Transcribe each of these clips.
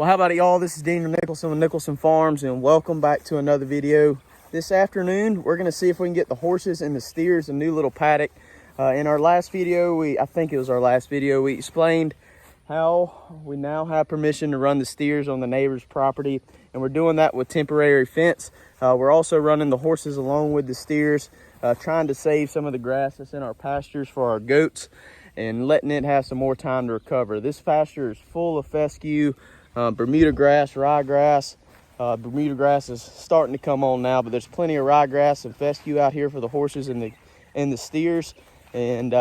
Well, how about it, y'all? This is Daniel Nicholson with Nicholson Farms, and welcome back to another video. This afternoon, we're going to see if we can get the horses and the steers a new little paddock. In our last video, I think it was our last video, we explained how we now have permission to run the steers on the neighbor's property, and we're doing that with temporary fence. We're also running the horses along with the steers, trying to save some of the grass that's in our pastures for our goats and letting it have some more time to recover. This pasture is full of fescue, Bermuda grass, ryegrass. Bermuda grass is starting to come on now, but there's plenty of ryegrass and fescue out here for the horses and the steers, and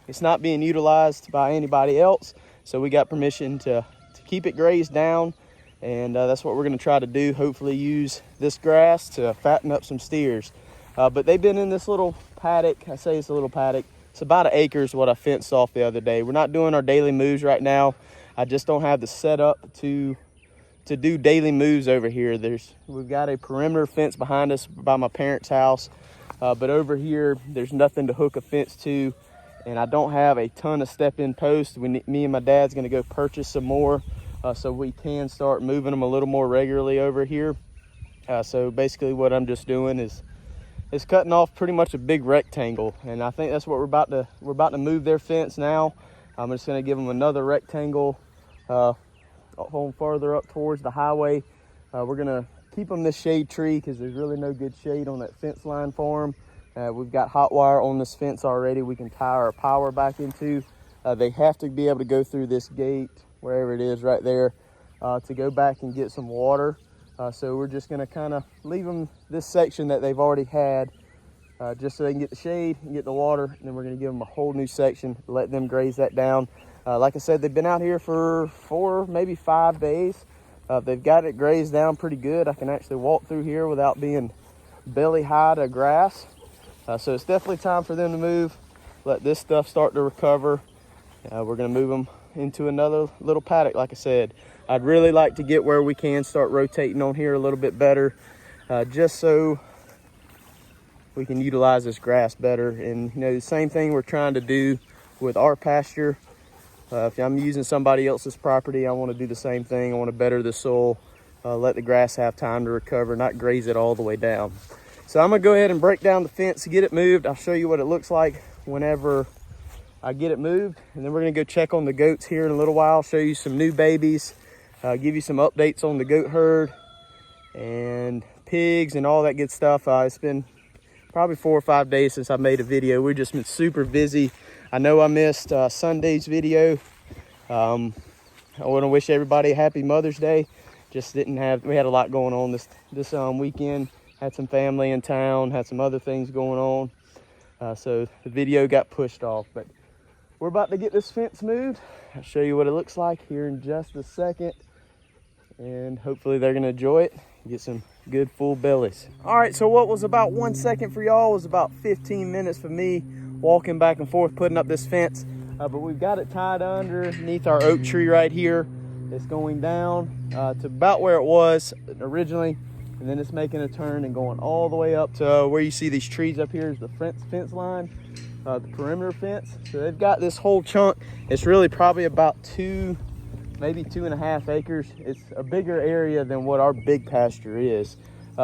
it's not being utilized by anybody else. So we got permission to keep it grazed down, and that's what we're going to try to do. Hopefully use this grass to fatten up some steers. But they've been in this little paddock. I say it's a little paddock. It's about an acre is what I fenced off the other day. We're not doing our daily moves right now. I just don't have the setup to do daily moves over here. We've got a perimeter fence behind us by my parents' house, but over here there's nothing to hook a fence to, and I don't have a ton of step-in posts. Me and my dad's going to go purchase some more so we can start moving them a little more regularly over here. So basically what I'm just doing is cutting off pretty much a big rectangle, and I think that's what we're about to move their fence now. I'm just going to give them another rectangle home farther up towards the highway. We're going to keep them this shade tree because there's really no good shade on that fence line for them. We've got hot wire on this fence already we can tie our power back into. They have to be able to go through this gate, wherever it is right there, to go back and get some water. So we're just going to kind of leave them this section that they've already had, just so they can get the shade and get the water. And then we're going to give them a whole new section, let them graze that down. Like I said, they've been out here for 4, maybe 5 days. They've got it grazed down pretty good. I can actually walk through here without being belly high to grass. So it's definitely time for them to move, let this stuff start to recover. We're going to move them into another little paddock, like I said. I'd really like to get where we can start rotating on here a little bit better, just so we can utilize this grass better. And the same thing we're trying to do with our pasture. If I'm using somebody else's property, I want to do the same thing. I want to better the soil, let the grass have time to recover, not graze it all the way down. So I'm going to go ahead and break down the fence to get it moved. I'll show you what it looks like whenever I get it moved. And then we're going to go check on the goats here in a little while, show you some new babies, give you some updates on the goat herd and pigs and all that good stuff. It's been probably 4 or 5 days since I made a video. We've just been super busy. I know I missed Sunday's video. I want to wish everybody a happy Mother's Day. We had a lot going on this weekend. Had some family in town, had some other things going on. So the video got pushed off, but we're about to get this fence moved. I'll show you what it looks like here in just a second, and hopefully they're gonna enjoy it, get some good full bellies. All right, so what was about 1 second for y'all was about 15 minutes for me walking back and forth, putting up this fence. But we've got it tied underneath our oak tree right here. It's going down to about where it was originally, and then it's making a turn and going all the way up to where you see these trees up here is the fence line, the perimeter fence. So they've got this whole chunk. It's really probably about maybe 2.5 acres. It's a bigger area than what our big pasture is.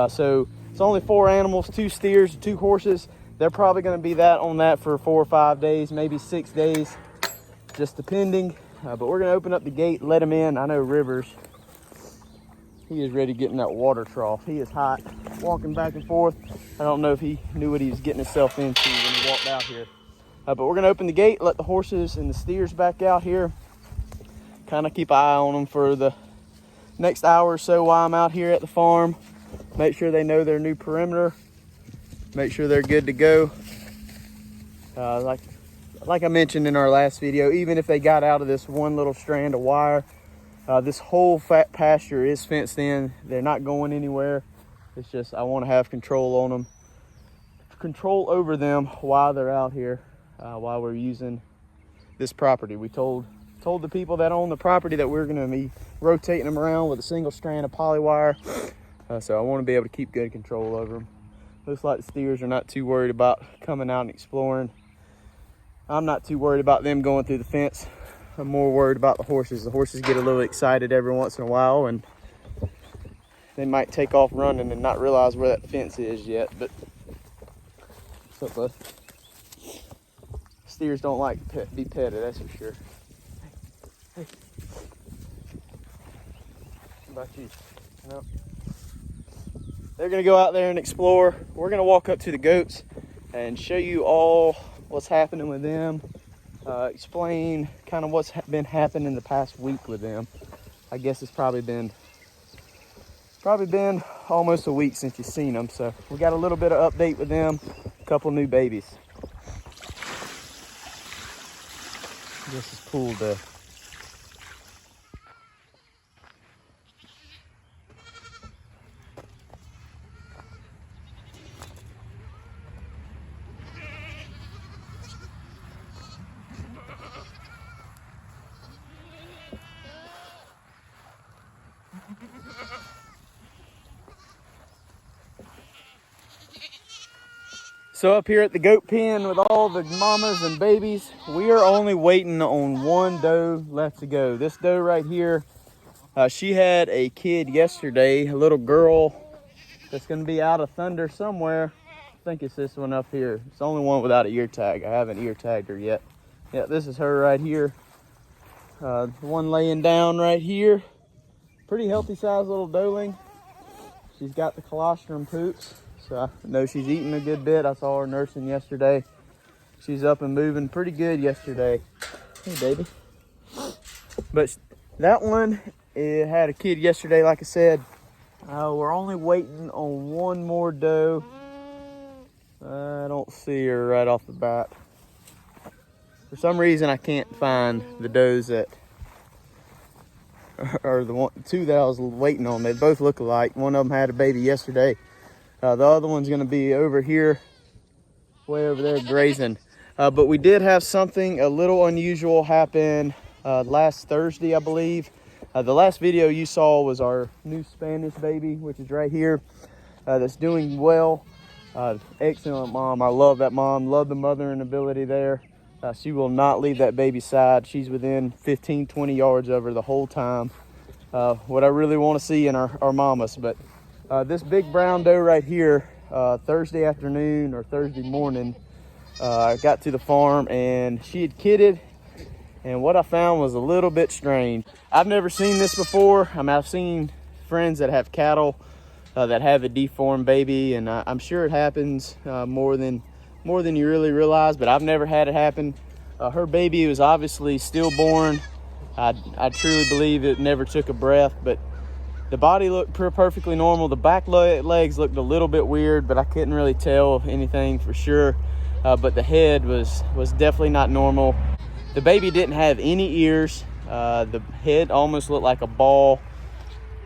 So it's only 4 animals, 2 steers, 2 horses. They're probably going to be on that for 4 or 5 days, maybe 6 days, just depending. But we're going to open up the gate, let him in. I know Rivers, he is ready to get in that water trough. He is hot, walking back and forth. I don't know if he knew what he was getting himself into when he walked out here. But we're going to open the gate, let the horses and the steers back out here. Kind of keep an eye on them for the next hour or so while I'm out here at the farm. Make sure they know their new perimeter. Make sure they're good to go. Like I mentioned in our last video, even if they got out of this one little strand of wire, this whole fat pasture is fenced in. They're not going anywhere. It's just I want to have control on them, control over them while they're out here, while we're using this property. We told the people that own the property that we're going to be rotating them around with a single strand of poly wire. So I want to be able to keep good control over them. Looks like the steers are not too worried about coming out and exploring. I'm not too worried about them going through the fence. I'm more worried about the horses. The horses get a little excited every once in a while, and they might take off running and not realize where that fence is yet. But what's up, bud? Steers don't like to be petted, that's for sure. Hey. How about you? No. They're gonna go out there and explore. We're gonna walk up to the goats and show you all what's happening with them. Explain kind of what's been happening the past week with them. I guess it's probably been almost a week since you've seen them. So we got a little bit of update with them, a couple new babies. This is cool though. So up here at the goat pen with all the mamas and babies, we are only waiting on one doe left to go. This doe right here, she had a kid yesterday, a little girl that's gonna be out of Thunder somewhere. I think it's this one up here. It's the only one without an ear tag. I haven't ear tagged her yet. Yeah, this is her right here. The one laying down right here. Pretty healthy sized little doeling. She's got the colostrum poops. So I know she's eating a good bit. I saw her nursing yesterday. She's up and moving pretty good yesterday. Hey, baby. But that one, it had a kid yesterday, like I said. We're only waiting on one more doe. I don't see her right off the bat. For some reason, I can't find the does that are the two that I was waiting on. They both look alike. One of them had a baby yesterday. The other one's gonna be over here, way over there grazing. But we did have something a little unusual happen last Thursday, I believe. The last video you saw was our new Spanish baby, which is right here, that's doing well. Excellent mom. I love that mom. Love the mothering ability there. She will not leave that baby's side. She's within 15, 20 yards of her the whole time. What I really want to see in our mamas. But this big brown doe right here, Thursday afternoon or Thursday morning, I got to the farm and she had kidded, and what I found was a little bit strange. I've never seen this before. I mean, I've seen friends that have cattle that have a deformed baby, and I'm sure it happens more than you really realize, but I've never had it happen. Her baby was obviously stillborn. I truly believe it never took a breath, but the body looked perfectly normal. The back legs looked a little bit weird, but I couldn't really tell anything for sure. But the head was definitely not normal. The baby didn't have any ears. The head almost looked like a ball.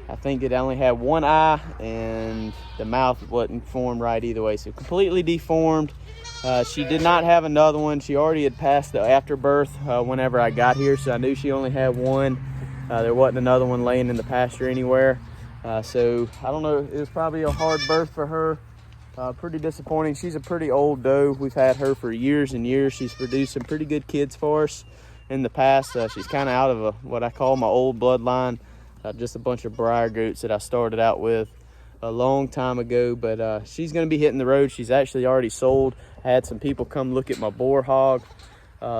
I think it only had one eye, and the mouth wasn't formed right either way. So completely deformed. She did not have another one. She already had passed the afterbirth whenever I got here, so I knew she only had one. There wasn't another one laying in the pasture anywhere. So I don't know, it was probably a hard birth for her. Pretty disappointing. She's a pretty old doe. We've had her for years and years. She's produced some pretty good kids for us in the past. She's kind of out of what I call my old bloodline. Just a bunch of briar goats that I started out with a long time ago, but she's going to be hitting the road. She's actually already sold. I had some people come look at my boar hog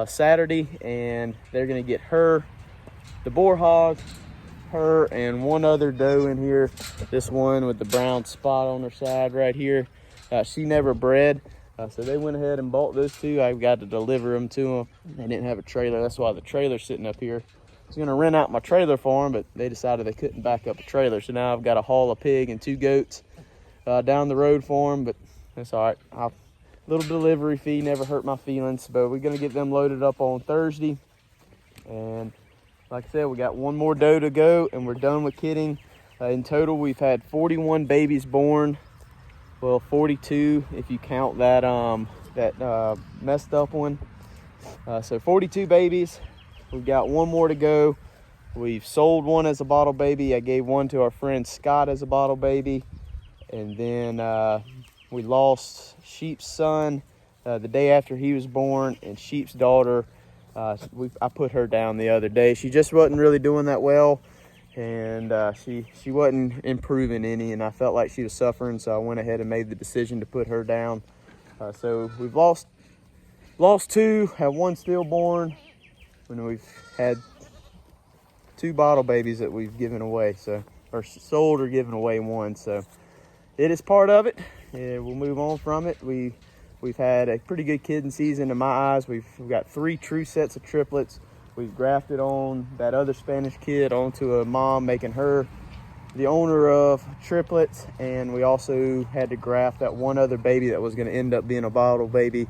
Saturday, and they're going to get her, the boar hog, her, and one other doe in here. This one with the brown spot on her side right here. She never bred, so they went ahead and bought those two. I've got to deliver them to them. They didn't have a trailer. That's why the trailer's sitting up here. I was going to rent out my trailer for them, but they decided they couldn't back up a trailer. So now I've got to haul a pig and two goats down the road for them, but that's all right. Little delivery fee never hurt my feelings, but we're going to get them loaded up on Thursday. And like I said, we got one more doe to go, and we're done with kidding. In total, we've had 41 babies born. Well, 42 if you count that messed up one. So 42 babies. We've got one more to go. We've sold one as a bottle baby. I gave one to our friend Scott as a bottle baby. And then we lost Sheep's son the day after he was born, and Sheep's daughter I put her down the other day. She just wasn't really doing that well, and she wasn't improving any, and I felt like she was suffering, so I went ahead and made the decision to put her down. So we've lost 2, have 1 stillborn, and we've had 2 bottle babies that we've given away, so, or sold or given away 1. So it is part of it. Yeah, we'll move on from it. We've had a pretty good kidding season in my eyes. We've got 3 true sets of triplets. We've grafted on that other Spanish kid onto a mom, making her the owner of triplets, and we also had to graft that one other baby that was going to end up being a bottle baby.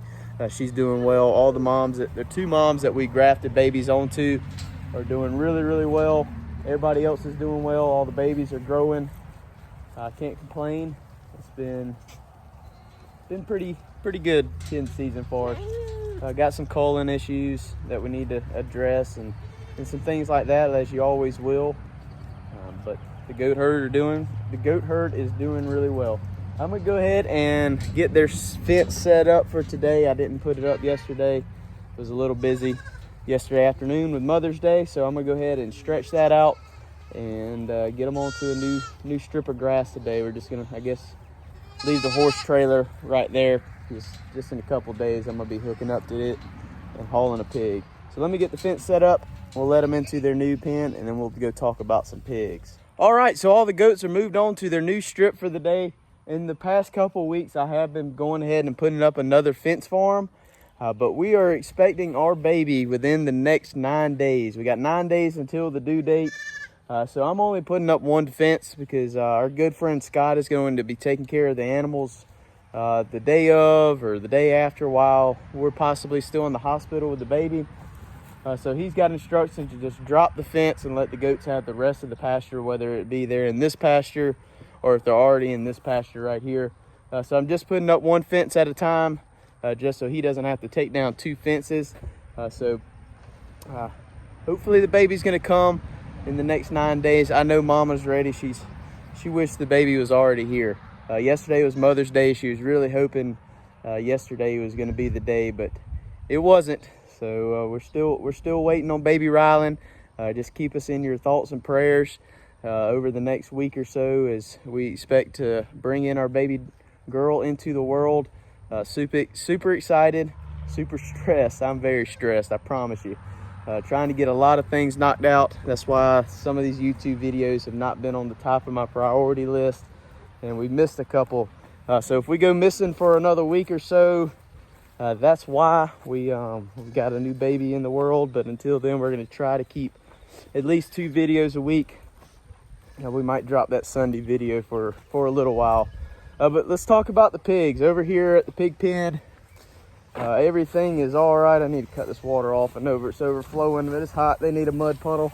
She's doing well. All the moms, the 2 moms that we grafted babies onto are doing really, really well. Everybody else is doing well. All the babies are growing. I can't complain. It's been pretty good kidding season for us. Got some colon issues that we need to address, and some things like that, as you always will. But the goat herd is doing really well. I'm gonna go ahead and get their fence set up for today. I didn't put it up yesterday. It was a little busy yesterday afternoon with Mother's Day, so I'm gonna go ahead and stretch that out and get them onto a new strip of grass today. We're just gonna, I guess, leave the horse trailer right there. Just in a couple days, I'm gonna be hooking up to it and hauling a pig. So let me get the fence set up. We'll let them into their new pen, and then we'll go talk about some pigs. All right, so all the goats are moved on to their new strip for the day. In the past couple weeks, I have been going ahead and putting up another fence for them, but we are expecting our baby within the next 9 days. We got 9 days until the due date, so I'm only putting up 1 fence because our good friend Scott is going to be taking care of the animals the day of or the day after while we're possibly still in the hospital with the baby. So he's got instructions to just drop the fence and let the goats have the rest of the pasture, whether it be there in this pasture or if they're already in this pasture right here. So I'm just putting up 1 fence at a time, just so he doesn't have to take down 2 fences. Hopefully the baby's gonna come in the next 9 days. I know Mama's ready. She wished the baby was already here. Yesterday was Mother's Day. She was really hoping yesterday was gonna be the day, but it wasn't. So we're still waiting on baby Rylan. Just keep us in your thoughts and prayers over the next week or so, as we expect to bring in our baby girl into the world. Super excited, super stressed. I'm very stressed, I promise you. Trying to get a lot of things knocked out. That's why some of these YouTube videos have not been on the top of my priority list, and we missed a couple. So if we go missing for another week or so, that's why we've got a new baby in the world. But until then, we're going to try to keep at least 2 videos a week. We might drop that Sunday video for a little while. But let's talk about the pigs. Over here at the pig pen, everything is all right. I need to cut this water off. I know it's overflowing, but it's hot. They need a mud puddle.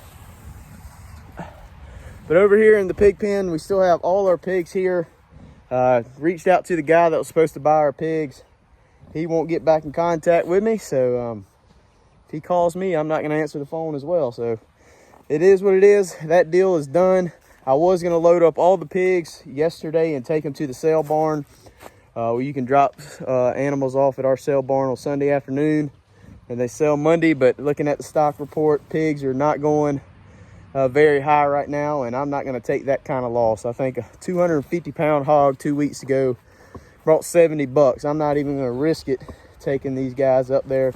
But over here in the pig pen, we still have all our pigs here. Reached out to the guy that was supposed to buy our pigs. He won't get back in contact with me, so if he calls me, I'm not going to answer the phone as well. So it is what it is. That deal is done. I was going to load up all the pigs yesterday and take them to the sale barn, where you can drop animals off at our sale barn on Sunday afternoon, and they sell Monday. But looking at the stock report, pigs are not going very high right now, and I'm not going to take that kind of loss. I think a 250-pound hog 2 weeks ago brought $70. I'm not even going to risk it taking these guys up there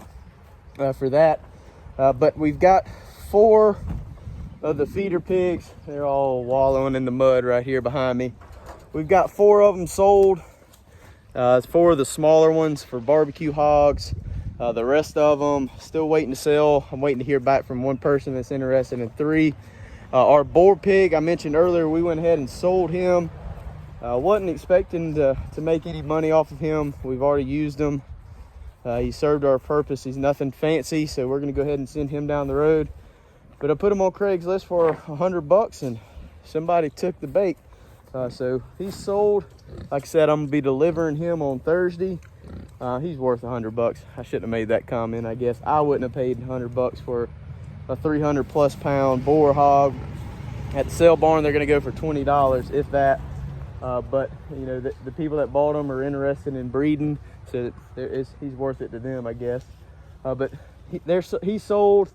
for that. But we've got 4 of the feeder pigs. They're all wallowing in the mud right here behind me. We've got 4 of them sold. It's 4 of the smaller ones for barbecue hogs. The rest of them still waiting to sell. I'm waiting to hear back from 1 person that's interested in 3. Our boar pig, I mentioned earlier, we went ahead and sold him. Wasn't expecting to make any money off of him. We've already used him. He served our purpose. He's nothing fancy, so we're going to go ahead and send him down the road. But I put him on Craigslist for $100, and somebody took the bait. So he's sold. Like I said, I'm going to be delivering him on Thursday. He's worth $100. I shouldn't have made that comment, I guess. I wouldn't have paid $100 for a 300+ pound boar hog. At the sale barn, they're going to go for $20, if that. But you know, the people that bought him are interested in breeding, so he's worth it to them, I guess. But He sold,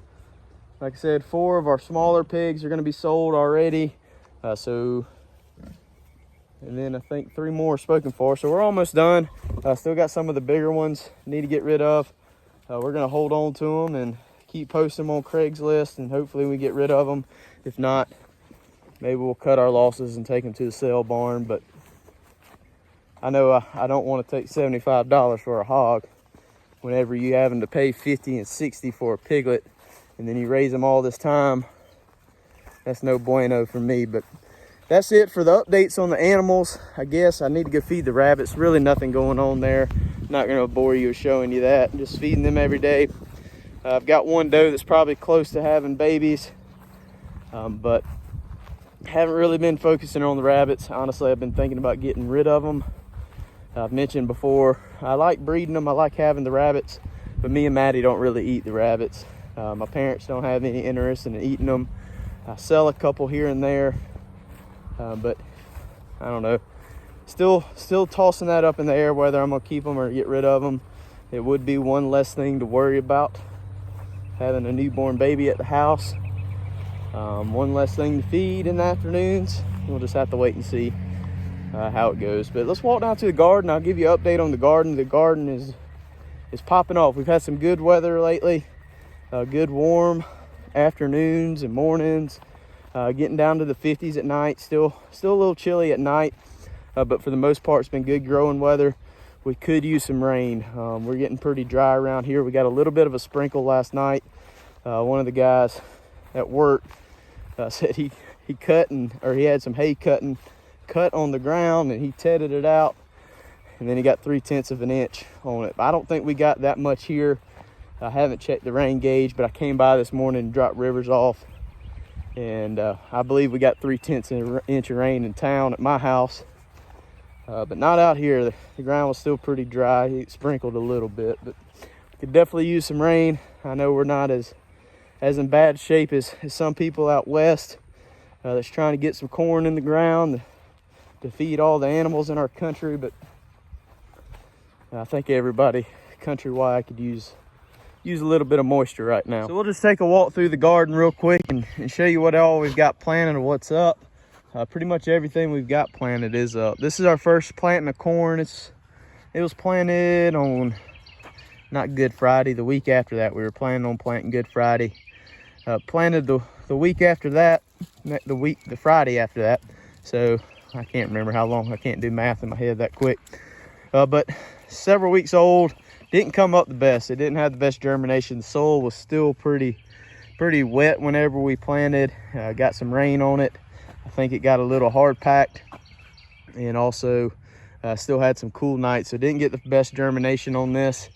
like I said, 4 of our smaller pigs are going to be sold already. And then I think 3 more are spoken for. So we're almost done. Still got some of the bigger ones need to get rid of. We're going to hold on to them and keep posting them on Craigslist, and hopefully we get rid of them. If not, maybe we'll cut our losses and take them to the sale barn. But I know I don't want to take $75 for a hog whenever you having to pay $50 and $60 for a piglet, and then you raise them all this time. That's no bueno for me. But that's it for the updates on the animals. I guess I need to go feed the rabbits. Really nothing going on there. Not going to bore you with showing you that. Just feeding them every day. I've got one doe that's probably close to having babies, but haven't really been focusing on the rabbits. Honestly, I've been thinking about getting rid of them. I've mentioned before, I like breeding them. I like having the rabbits, but me and Maddie don't really eat the rabbits. My parents don't have any interest in eating them. I sell a couple here and there, but I don't know. Still tossing that up in the air whether I'm gonna keep them or get rid of them. It would be one less thing to worry about, having a newborn baby at the house. One less thing to feed in the afternoons. We'll just have to wait and see how it goes. But let's walk down to the garden. I'll give you an update on the garden. The garden is popping off. We've had some good weather lately. Good warm afternoons and mornings. Getting down to the 50s at night. Still a little chilly at night, but for the most part, it's been good growing weather. We could use some rain. We're getting pretty dry around here. We got a little bit of a sprinkle last night. One of the guys at work said he had some hay cut on the ground, and he tedded it out, and then he got 3/10 of an inch on it. I don't think we got that much here. I haven't checked the rain gauge, but I came by this morning and dropped rivers off, and I believe we got 3/10 of an inch of rain in town at my house, but not out here. The ground was still pretty dry. It sprinkled a little bit, but could definitely use some rain. I know we're not as in bad shape as some people out west that's trying to get some corn in the ground to feed all the animals in our country, but I think everybody countrywide could use a little bit of moisture right now. So we'll just take a walk through the garden real quick and show you what all we've got planted and what's up. Pretty much everything we've got planted is up. This is our first planting of corn. It was planted on not Good Friday. The week after that, we were planning on planting Good Friday. Planted the week after that, the Friday after that. So I can't remember how long. I can't do math in my head that quick. But several weeks old. Didn't come up the best. It didn't have the best germination. The soil was still pretty wet whenever we planted. Got some rain on it. I think it got a little hard packed, and also still had some cool nights. So didn't get the best germination on this.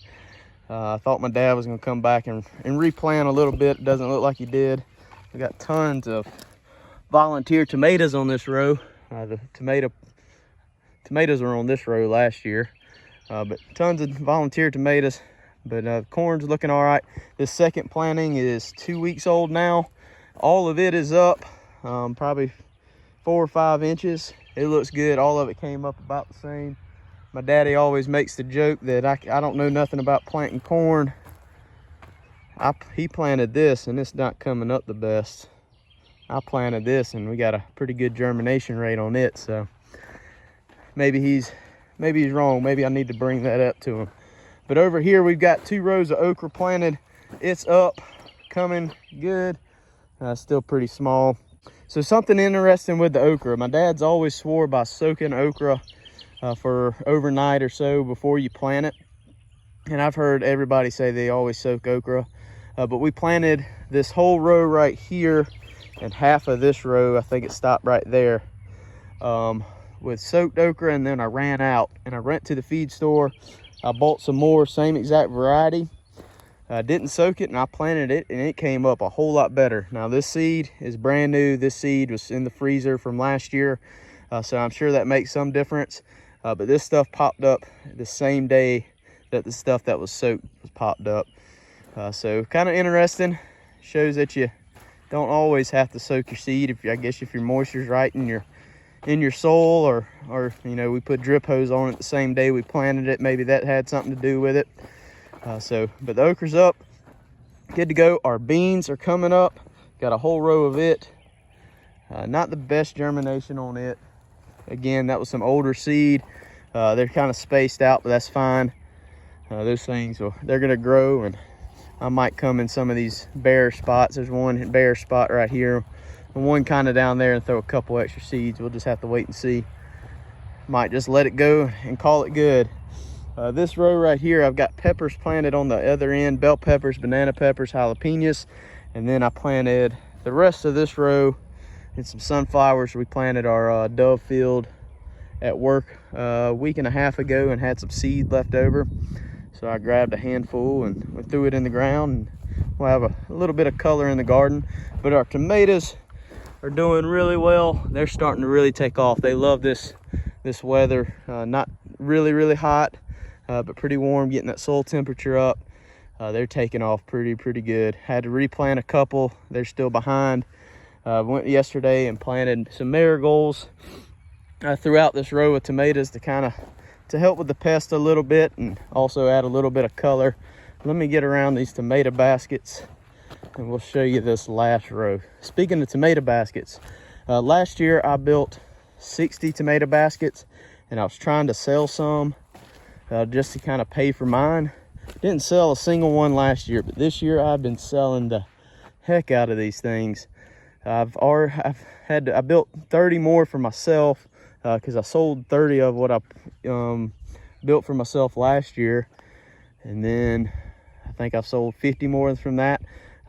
I thought my dad was going to come back and replant a little bit. It doesn't look like he did. We got tons of volunteer tomatoes on this row. The tomatoes were on this row last year, but tons of volunteer tomatoes. But corn's looking all right. This second planting is 2 weeks old now. All of it is up, probably 4 or 5 inches. It looks good. All of it came up about the same. My daddy always makes the joke that I don't know nothing about planting corn. He planted this, and it's not coming up the best. I planted this, and we got a pretty good germination rate on it. So maybe he's wrong. Maybe I need to bring that up to him. But over here, we've got 2 rows of okra planted. It's up, coming good. Still pretty small. So something interesting with the okra. My dad's always swore by soaking okra for overnight or so before you plant it. And I've heard everybody say they always soak okra. But we planted this whole row right here, and half of this row, I think it stopped right there, with soaked okra, and then I ran out and I went to the feed store. I bought some more, same exact variety. I didn't soak it, and I planted it, and it came up a whole lot better. Now this seed is brand new. This seed was in the freezer from last year, so I'm sure that makes some difference. But this stuff popped up the same day that the stuff that was soaked was popped up. So kind of interesting. Shows that you don't always have to soak your seed. I guess if your moisture's right in your soil, or you know, we put drip hose on it the same day we planted it. Maybe that had something to do with it. But the okra's up. good to go. Our beans are coming up. Got a whole row of it. Not the best germination on it. Again, that was some older seed. They're kind of spaced out, but that's fine. Those things, they're gonna grow, and I might come in some of these bare spots. There's one bare spot right here and one kind of down there, and throw a couple extra seeds. We'll just have to wait and see. Might just let it go and call it good. This row right here, I've got peppers planted on the other end, bell peppers, banana peppers, jalapenos, and then I planted the rest of this row and some sunflowers. We planted our dove field at work a week and a half ago and had some seed left over. So I grabbed a handful and we threw it in the ground, and we'll have a little bit of color in the garden. But our tomatoes are doing really well. They're starting to really take off. They love this weather. Not really hot, but pretty warm, getting that soil temperature up. They're taking off pretty good. Had to replant a couple. They're still behind. Went yesterday and planted some marigolds throughout this row of tomatoes to help with the pest a little bit, and also add a little bit of color. Let me get around these tomato baskets and we'll show you this last row. Speaking of tomato baskets, last year I built 60 tomato baskets, and I was trying to sell some just to kind of pay for mine. Didn't sell a single one last year, but this year I've been selling the heck out of these things. I built 30 more for myself because I sold 30 of what I built for myself last year, and then I think I've sold 50 more from that.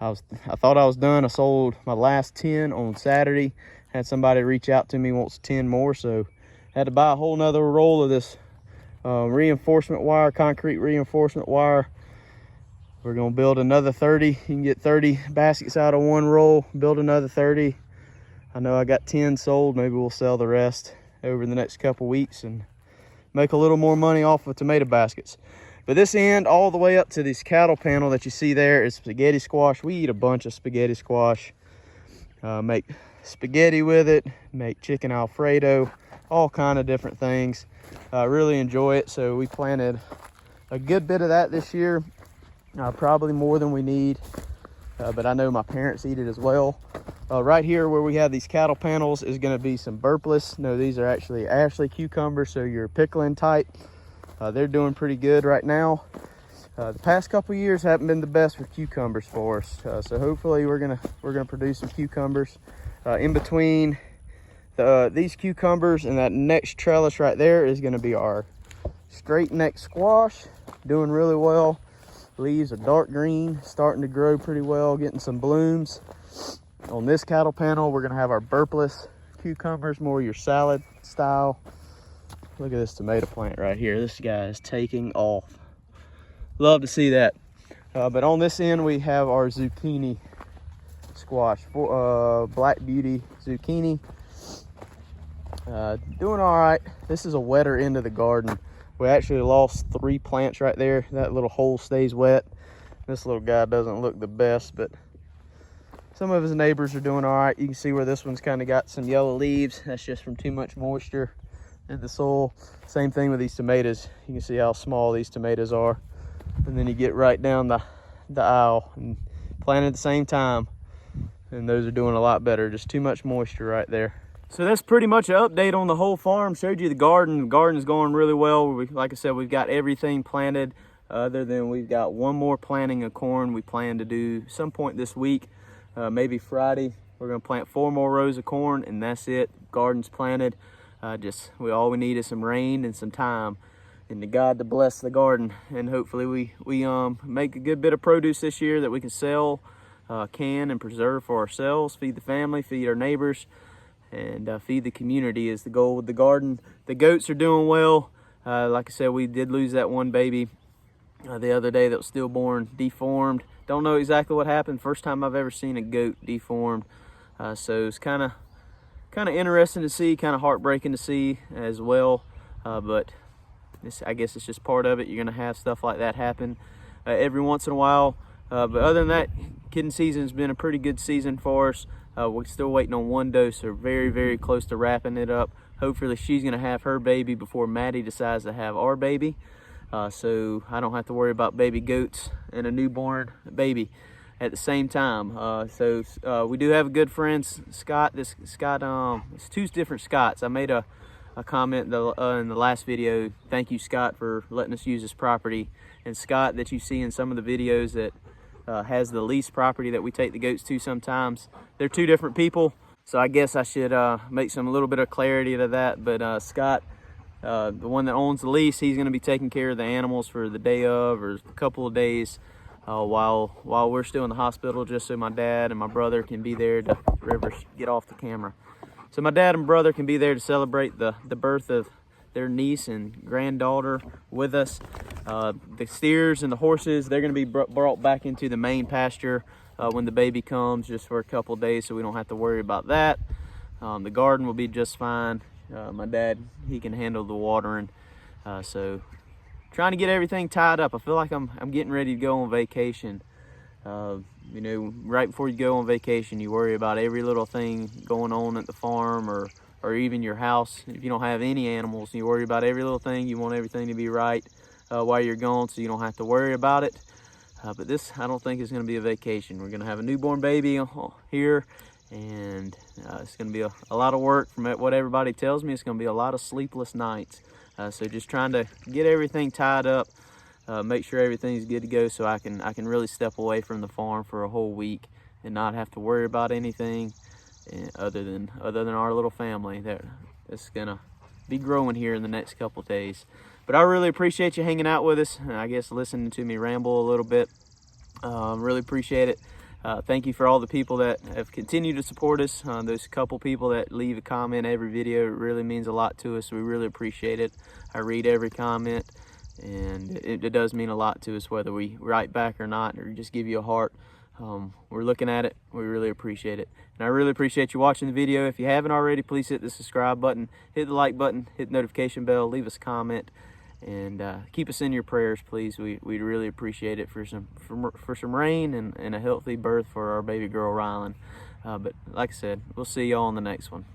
I thought I was done. I sold my last 10 on Saturday. Had somebody reach out to me, wants 10 more, so had to buy a whole nother roll of this reinforcement wire, concrete reinforcement wire. We're gonna build another 30. You can get 30 baskets out of one roll, build another 30. I know I got 10 sold. Maybe we'll sell the rest over the next couple weeks and make a little more money off of tomato baskets. But this end all the way up to this cattle panel that you see there is spaghetti squash. We eat a bunch of spaghetti squash. Make spaghetti with it, make chicken Alfredo, all kind of different things. Really enjoy it. So we planted a good bit of that this year, probably more than we need, but I know my parents eat it as well. Right here where we have these cattle panels is going to be some burpless. No, these are actually Ashley cucumbers, so your pickling type. They're doing pretty good right now. The past couple years haven't been the best for cucumbers for us, so hopefully we're gonna produce some cucumbers. In between these cucumbers and that next trellis right there is going to be our straight neck squash, doing really well. Leaves are dark green, starting to grow pretty well, getting some blooms. On this cattle panel, we're gonna have our burpless cucumbers, more your salad style. Look at this tomato plant right here. This guy is taking off. Love to see that. But on this end, we have our zucchini squash, Black Beauty zucchini. Doing all right. This is a wetter end of the garden. We actually lost 3 plants right there. That little hole stays wet. This little guy doesn't look the best, but some of his neighbors are doing all right. You can see where this one's kind of got some yellow leaves. That's just from too much moisture in the soil. Same thing with these tomatoes. You can see how small these tomatoes are. And then you get right down the aisle and planted at the same time, and those are doing a lot better. Just too much moisture right there. So that's pretty much an update on the whole farm. Showed you the garden. The garden's going really well. Like I said, we've got everything planted, other than we've got one more planting of corn we plan to do some point this week, maybe Friday. We're gonna plant 4 more rows of corn, and that's it. Garden's planted. All we need is some rain and some time, and to God to bless the garden. And hopefully we make a good bit of produce this year that we can sell, can and preserve for ourselves, feed the family, feed our neighbors, and feed the community is the goal with the garden. The goats are doing well. Like I said, we did lose that one baby the other day that was stillborn, deformed. Don't know exactly what happened. First time I've ever seen a goat deformed. So it's kind of interesting to see, kind of heartbreaking to see as well. But I guess it's just part of it. You're gonna have stuff like that happen every once in a while. But other than that, kidding season's been a pretty good season for us. We're still waiting on one dose, so very close to wrapping it up. Hopefully she's gonna have her baby before Maddie decides to have our baby. So I don't have to worry about baby goats and a newborn baby. at the same time. We do have a good friend, Scott. It's two different Scotts. I made a comment in the last video. Thank you, Scott, for letting us use this property. And Scott, that you see in some of the videos, that has the lease property that we take the goats to sometimes. They're two different people, so I guess I should make some little bit of clarity to that. But Scott, the one that owns the lease, he's going to be taking care of the animals for the day of, or a couple of days, while we're still in the hospital, just so my dad and my brother can be there to get off the camera. So my dad and brother can be there to celebrate the birth of their niece and granddaughter with us. The steers and the horses, they're going to be brought back into the main pasture when the baby comes, just for a couple of days, so we don't have to worry about that. The garden will be just fine. My dad, he can handle the watering. So trying to get everything tied up. I feel like I'm getting ready to go on vacation. You know, right before you go on vacation, you worry about every little thing going on at the farm, or even your house. If you don't have any animals, you worry about every little thing. You want everything to be right while you're gone, so you don't have to worry about it. But this, I don't think, is going to be a vacation. We're going to have a newborn baby here, and it's going to be a lot of work. From what everybody tells me, it's going to be a lot of sleepless nights. So just trying to get everything tied up, make sure everything's good to go, so I can really step away from the farm for a whole week and not have to worry about anything other than our little family that's gonna be growing here in the next couple days. But I really appreciate you hanging out with us, and I guess listening to me ramble a little bit. Really appreciate it. Thank you for all the people that have continued to support us. Those couple people that leave a comment every video, it really means a lot to us. We really appreciate it. I read every comment, and it does mean a lot to us, whether we write back or not, or just give you a heart. We're looking at it. We really appreciate it. And I really appreciate you watching the video. If you haven't already, please hit the subscribe button, hit the like button, hit the notification bell, leave us a comment, and keep us in your prayers, please. We'd really appreciate it for some rain and a healthy birth for our baby girl, Rylan. But like I said, we'll see y'all on the next one.